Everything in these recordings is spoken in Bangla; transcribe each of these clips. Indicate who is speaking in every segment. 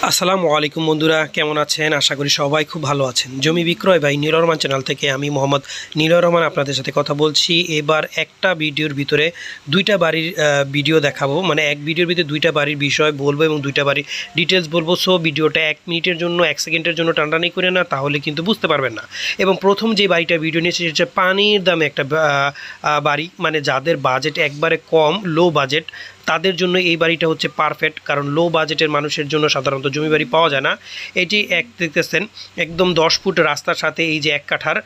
Speaker 1: আসসালামু আলাইকুম বন্ধুরা, কেমন আছেন? আশা করি সবাই খুব ভালো আছেন। জমি বিক্রয় ভাই নীলয় রহমান চ্যানেল থেকে আমি মোহাম্মদ নীলয় রহমান আপনাদের সাথে কথা বলছি। এবার একটা ভিডিওর ভিতরে দুইটা বাড়ির ভিডিও দেখাবো, মানে এক ভিডিওর ভিতরে দুইটা বাড়ির বিষয় বলবো এবং দুইটা বাড়ির ডিটেলস বলবো। সো ভিডিওটা 1 মিনিটের জন্য 1 সেকেন্ডের জন্য টানাটানি করে না, তাহলে কিন্তু বুঝতে পারবেন না। এবং প্রথম যে বাড়িটা ভিডিও নিয়েছে সেটা হচ্ছে পানির দামে একটা বাড়ি, মানে যাদের বাজেট একবারে কম, লো বাজেট, তাদের জন্য এই বাড়িটা হচ্ছে পারফেক্ট। কারণ লো বাজেটের মানুষের জন্য সাধারণত জমি বাড়ি পাওয়া যায় না। এটি দেখতেছেন একদম 10 ফুট রাস্তার সাথে এই যে 1 কাঠার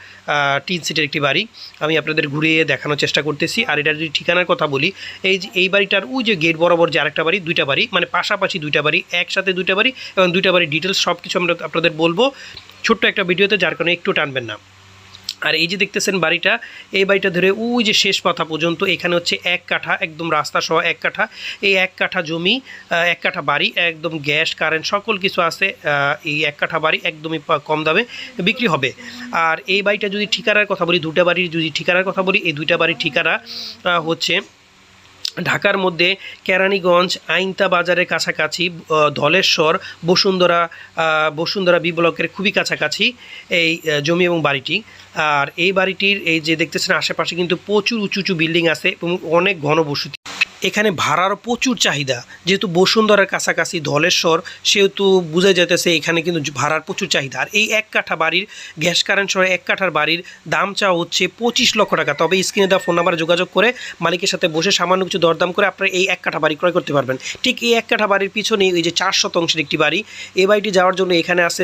Speaker 1: টিন সিটের একটি বাড়ি। আমি আপনাদের ঘুরিয়ে দেখানোর চেষ্টা করতেছি। আর এটার যদি ঠিকানার কথা বলি, এই যে এই বাড়িটার ওই যে গেট বরাবর যে আরেকটা বাড়ি, দুইটা বাড়ি, মানে পাশাপাশি দুইটা বাড়ি, একসাথে দুইটা বাড়ি, এবং দুইটা বাড়ির ডিটেলস সব কিছু আমরা আপনাদের বলবো ছোট্ট একটা ভিডিওতে, যার কারণে একটু টানবেন না। আর এই যে দেখতেছেন বাড়িটা, এই বাড়িটা ধরে ওই যে শেষ পাতা পর্যন্ত এখানে হচ্ছে 1 কাঠা, একদম রাস্তা সহ 1 কাঠা। এই 1 কাঠা জমি, 1 কাঠা বাড়ি, একদম গ্যাস কারেন্ট সকল কিছু আছে। এই 1 কাঠা বাড়ি একদমই কম দামে বিক্রি হবে। আর এই বাড়িটা যদি ঠিকানার কথা বলি, দুটা বাড়ির যদি ঠিকানার কথা বলি, এই দুইটা বাড়ির ঠিকানা হচ্ছে ঢাকার মধ্যে কেরানীগঞ্জ আইনতা বাজারের কাছাকাছি, ধলেশ্বর, বসুন্ধরা বি ব্লকের খুবই কাছাকাছি এই জমি এবং বাড়িটি। আর এই বাড়িটির এই যে দেখতেছেন আশেপাশে কিন্তু প্রচুর উঁচু উঁচু বিল্ডিং আছে এবং অনেক ঘনবসতি। এখানে ভাড়ারও প্রচুর চাহিদা, যেহেতু বসুন্ধরার কাছাকাছি ধলেশ্বর, সেহেতু বোঝা যেতেছে এখানে কিন্তু ভাড়ার প্রচুর চাহিদা। আর এই 1 কাঠা বাড়ির গ্যাস কারেন্ট সহ 1 কাঠার বাড়ির দাম চাওয়া হচ্ছে 25 লক্ষ টাকা। তবে স্ক্রিনে দেওয়া ফোন নাম্বারে যোগাযোগ করে মালিকের সাথে বসে সামান্য কিছু দরদাম করে আপনারা এই 1 কাঠা বাড়ি ক্রয় করতে পারবেন। ঠিক এই 1 কাঠা বাড়ির পিছনে ওই যে 4 শতাংশের একটি বাড়ি, এই বাড়িটি যাওয়ার জন্য এখানে আছে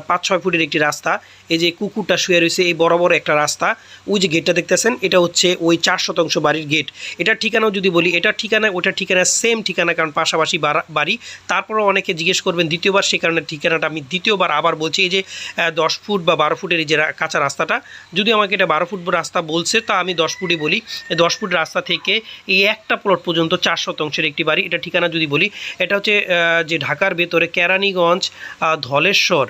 Speaker 1: 5-6 ফুটের একটি রাস্তা। এই যে কুকুরটা শুয়ে রয়েছে এই বড় বড় একটা রাস্তা, ওই যে গেটটা দেখতেছেন, এটা হচ্ছে ওই 4 শতাংশ বাড়ির গেট। এটার ঠিকানাও যদি বলি, এটার ঠিকানা ওটার ঠিকানা সেম ঠিকানা, কারণ পাশাপাশি বাড়ি। তারপরেও অনেকে জিজ্ঞেস করবেন দ্বিতীয়বার, সেই কারণে ঠিকানাটা আমি দ্বিতীয়বার আবার বলছি। এই যে 10 ফুট বা 12 ফুটের এই যে কাঁচা রাস্তাটা, যদি আমাকে এটা 12 ফুট রাস্তা বলছে তা আমি 10 ফুটই বলি। এই 10 ফুট রাস্তা থেকে এই একটা প্লট পর্যন্ত 4 শতাংশের একটি বাড়ি। এটা ঠিকানা যদি বলি, এটা হচ্ছে যে ঢাকার ভেতরে কেরানীগঞ্জ, ধলেশ্বর,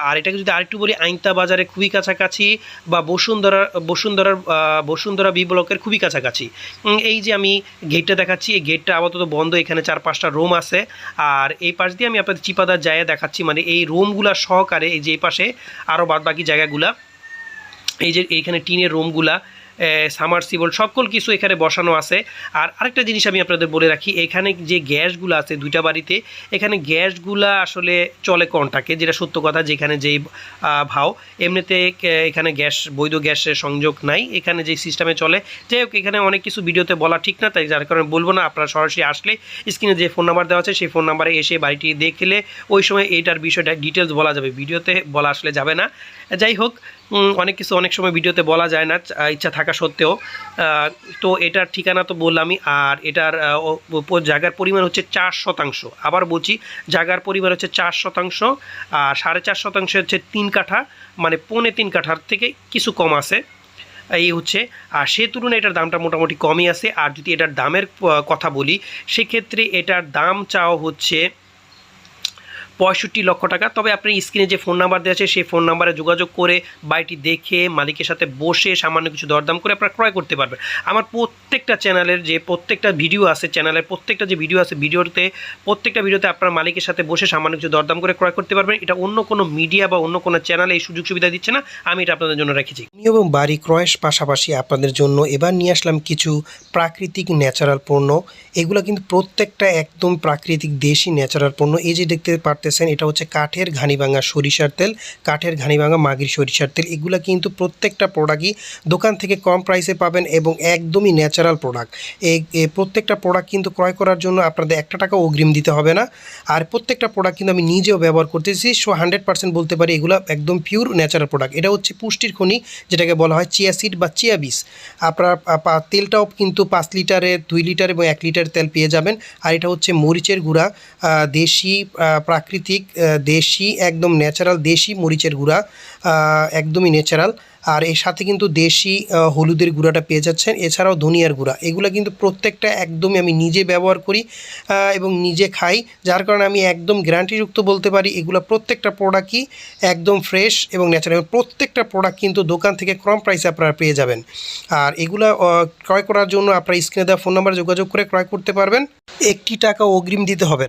Speaker 1: আর এটাকে যদি আরেকটু বলি আইনতা বাজারে খুবই কাছাকাছি, বা বসুন্ধরা বি ব্লকের খুবই কাছাকাছি। এই যে আমি গেটটা দেখাচ্ছি, এই গেটটা আপাতত বন্ধ, এখানে 4-5টা রুম আছে। আর এই পাশ দিয়ে আমি আপনাদের চিপাদার জায়গা দেখাচ্ছি, মানে এই রুমগুলা সহকারে এই যে এই পাশে আরও বাদবাকি জায়গাগুলা, এই যে এইখানে টিনের রুমগুলা, সামারসিবল সকল কিছু এখানে বসানো আছে। আর আরেকটা জিনিস আমি আপনাদের বলে রাখি, এখানে যে গ্যাসগুলো আছে দুইটা বাড়িতে, এখানে গ্যাসগুলা আসলে চলে কন্টাকে, যেটা সত্য কথা। যেখানে যেই ভাও, এমনিতে এখানে বৈধ গ্যাসের সংযোগ নাই, এখানে যে সিস্টেমে চলে। যাই হোক, এখানে অনেক কিছু ভিডিওতে বলা ঠিক না, তাই যার কারণে বলবো না। আপনারা সরাসরি আসলে স্ক্রিনে যে ফোন নাম্বার দেওয়া আছে সেই ফোন নাম্বারে এসে বাড়িটি দেখলে ওই সময় এইটার বিষয়টা ডিটেলস বলা যাবে, ভিডিওতে বলা আসলে যাবে না। যাই হোক, অনেক কিছু অনেক সময় ভিডিওতে বলা যায় না ইচ্ছা থাকা সত্ত্বেও। তো এটার ঠিকানা তো বললামই। আর এটার জায়গার পরিমাণ হচ্ছে 4 শতাংশ। আবার বলছি, জায়গার পরিমাণ হচ্ছে 4 শতাংশ। আর 4.5 শতাংশ হচ্ছে 3 কাঠা, মানে 3.25 কাঠার থেকে কিছু কম আছে এই হচ্ছে। আর সে তুলনায় এটার দামটা মোটামুটি কমই আছে। আর যদি এটার দামের কথা বলি, সেক্ষেত্রে এটার দাম চাও হচ্ছে 65 লক্ষ টাকা। তবে আপনি স্ক্রিনে যে ফোন নাম্বার দেওয়া আছে সেই ফোন নাম্বারে যোগাযোগ করে বাড়িটি দেখে মালিকের সাথে বসে সামান্য কিছু দরদাম করে আপনারা ক্রয় করতে পারবেন। আমার প্রত্যেকটা চ্যানেলের যে প্রত্যেকটা ভিডিও আছে, চ্যানেলের প্রত্যেকটা যে ভিডিও আছে, প্রত্যেকটা ভিডিওতে আপনারা মালিকের সাথে বসে সামান্য কিছু দরদাম করে ক্রয় করতে পারবেন। এটা অন্য কোনো মিডিয়া বা অন্য কোনো চ্যানেলে এই সুযোগ সুবিধা দিচ্ছে না, আমি এটা আপনাদের জন্য রেখেছি। এবং বাড়ি ক্রয়ের পাশাপাশি আপনাদের জন্য এবার নিয়ে আসলাম কিছু প্রাকৃতিক ন্যাচারাল পণ্য। এগুলো কিন্তু প্রত্যেকটা একদম প্রাকৃতিক দেশি ন্যাচারাল পণ্য। এই যে দেখতে পারতেছেন, এটা হচ্ছে কাঠের ঘানিভাঙা সরিষার তেল, কাঠের ঘানিভাঙা মাগির সরিষার তেল। এগুলো কিন্তু প্রত্যেকটা প্রোডাক্টই দোকান থেকে কম প্রাইসে পাবেন এবং একদমই ন্যাচারাল প্রোডাক্ট। এই প্রত্যেকটা প্রোডাক্ট কিন্তু ক্রয় করার জন্য আপনাদের 1 টাকা অগ্রিম দিতে হবে না। আর প্রত্যেকটা প্রোডাক্ট কিন্তু আমি নিজেও ব্যবহার করতেছি, 100% বলতে পারি এগুলো একদম পিওর ন্যাচারাল প্রোডাক্ট। এটা হচ্ছে পুষ্টির খনি, যেটাকে বলা হয় চিয়া সিড বা চিয়া বীজ। আপনার তেলটাও কিন্তু 5 লিটারের, 2 লিটার এবং 1 লিটার তেল পেয়ে যাবেন। আর এটা হচ্ছে মরিচের গুঁড়া, দেশি প্রাকৃতিক দেশি একদম ন্যাচারাল দেশি মরিচের গুঁড়া, একদমই ন্যাচারাল। আর এর সাথে কিন্তু দেশি হলুদের গুঁড়াটা পেয়ে যাচ্ছেন, এছাড়াও ধনিয়ার গুঁড়া। এগুলো কিন্তু প্রত্যেকটা একদমই আমি নিজে ব্যবহার করি এবং নিজে খাই, যার কারণে আমি একদম গ্যারান্টিযুক্ত বলতে পারি এগুলো প্রত্যেকটা প্রোডাক্টই একদম ফ্রেশ এবং ন্যাচারাল। প্রত্যেকটা প্রোডাক্ট কিন্তু দোকান থেকে কম প্রাইসে আপনারা পেয়ে যাবেন। আর এগুলো ক্রয় করার জন্য আপনারা স্ক্রিনে দেওয়া ফোন নাম্বারে যোগাযোগ করে ক্রয় করতে পারবেন, 1 টাকা অগ্রিম দিতে হবে।